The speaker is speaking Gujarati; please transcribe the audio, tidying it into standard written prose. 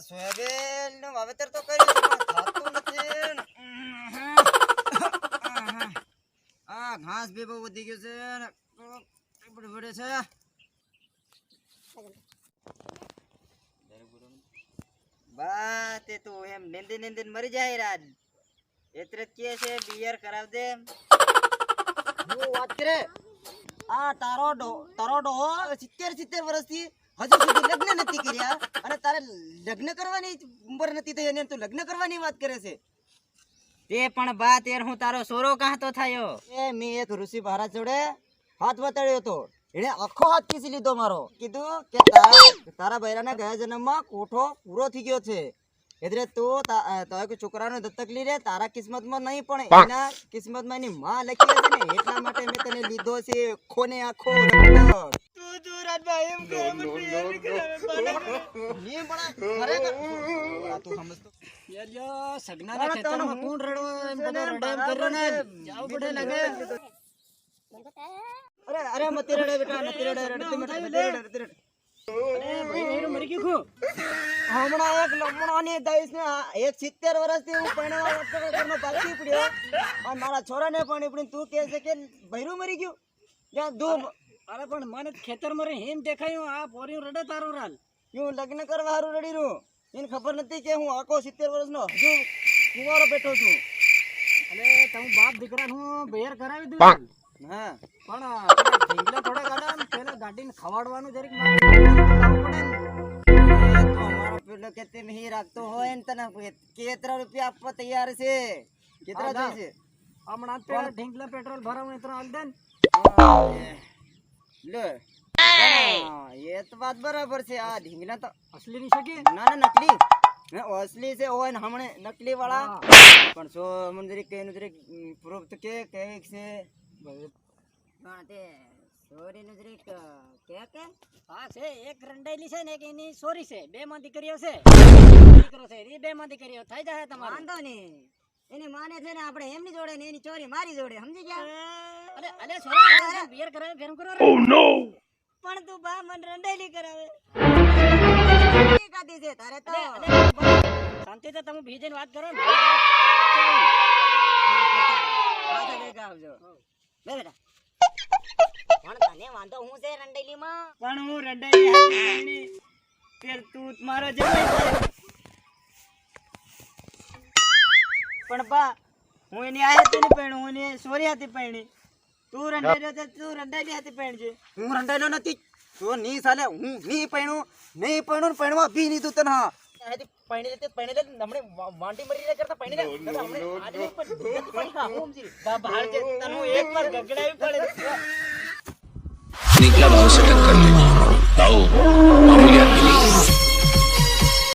સોયાબીન નું વાવેતર તો કર્યું છે પણ થાતું નથી. આ ઘાસ બી બહુ વધી ગયું છે ને પડે છે. બા તે તો એમ નિંદી મરી જાય રાજ એટલે જ કે છે બિયર કરાવ દે. હું વાત કરે આ તારો ડોહો 70 વર્ષથી હજુ સુધી લગ્ન નથી કર્યા અને તારે લગ્ન કરવાની ઉંમર નથી થઈ અને તું લગ્ન કરવાની વાત કરે છે. તે પણ બા તેર હું તારો સોરો કાં તો થયો એ મેં એક ઋષિ મહારાજ જોડે હાથ બતાડ્યો હતો. એને આખો હાથ ખીસી લીધો મારો. કીધું કે તારા બૈરાના ગયા જન્મમાં કોઠો પૂરો થઈ ગયો છે એટલે તું તારા છોકરાનો દત્તક લઈ લે. તારા કિસ્મતમાં નહીં પણ એના કિસ્મતમાં એની માં લખી છે ને એટલા માટે મેં તને લીધો છે. ખોને આખો તું રાજભાઈ એમ કરે મને યાર ની પણ ખરેખર તું સમજતો યાર જો સગનાના ખેતરમાં કોણ રડો એમ બધો રડે એમ કર્યો ને જાવ પડે લાગે. અરે મત રડે બેટા નથી રડે રડતી મત રડે. અરે ભાઈ એનો મરી ગયો ખો હમણાં એક લમણાની દઈશ ને એક 70 વર્ષથી હું પરણવા વખતનો પાછી પડ્યો અને મારા છોરાને પણ પણ તું કહે છે કે ભૈરું મરી ગયું જ્યાં ધૂમ. અરે પણ મને ખેતર મરે હેમ દેખાયું આ પોર્યું રડે તારું રાલ હું લગ્ન કરવા હારું રડી રહ્યું. એને ખબર નથી કે હું આખો 70 વર્ષનો હજુ કુંવારો બેઠો છું. અને તમે બાપ દીકરા હું બેર કરાવી દઉં. હા પણ ઢીંગલા થોડા ગાડા પેલા ગાડીને ખવાડવાનું જરીક પેલો કે તે નહીં રાખતો હોય ને તને કેટલા રૂપિયા આપવા તૈયાર છે? કેટલા થાય છે હમણાં પેલા ઢીંગલા પેટ્રોલ ભરાવું એટલા હાલ દે લે. એ તો વાત બરાબર છે. આ ઢીંગલા તો અસલી ની શકે ના નકલી અસલી છે હોય ને હમણે નકલી વાળા પણ સો મંદિર કે જરીક પ્રૂફ તો કે છે સોરી નું જરીક કે હા છે. એક રંડાઈલી છે ને એક એની સોરી છે. બે માં દીકરીઓ છે. દીકરો છે એ બે માં દીકરીઓ થઈ જાય તમારે વાંધો નહીં. એની માને છે ને આપણે એમની જોડે ને એની ચોરી મારી જોડે સમજી ગયા. અરે સોરી બિયર કરાવે ફેરમ કરો. ઓ નો પણ તું બા મને રંડાઈલી કરાવે કાદી છે તારે તો શાંતિ તો તમે બીજેની વાત કરો ને પાછા આવજો લે બેટા. પણ તને વાંધો હું છે રંડાઈલીમાં પણ હું રંડાઈલી તેર તું મારો જમાઈ પણ બા હું એની આયતી ની પહેણ હું એની સોરી હતી પહેણી. તું રંડાઈલો તો તું રંડાઈલી હતી પહેણ છે. હું રંડાઈલો નથી તો ની સાલે હું ની પહેણું નહીં પહેણું પહેણવા ભી નહીં તું તને હા પહેણી લેતે પહેણી લે હમણે વાંટી મરી લે કરતા પહેણી લે હમણે આજે પણ પહેણી હા હું સમજી બહાર જે તને એક વાર ગગડાવી પડે निकला भाव से टक्कर ले आओ मामूली आदमी नहीं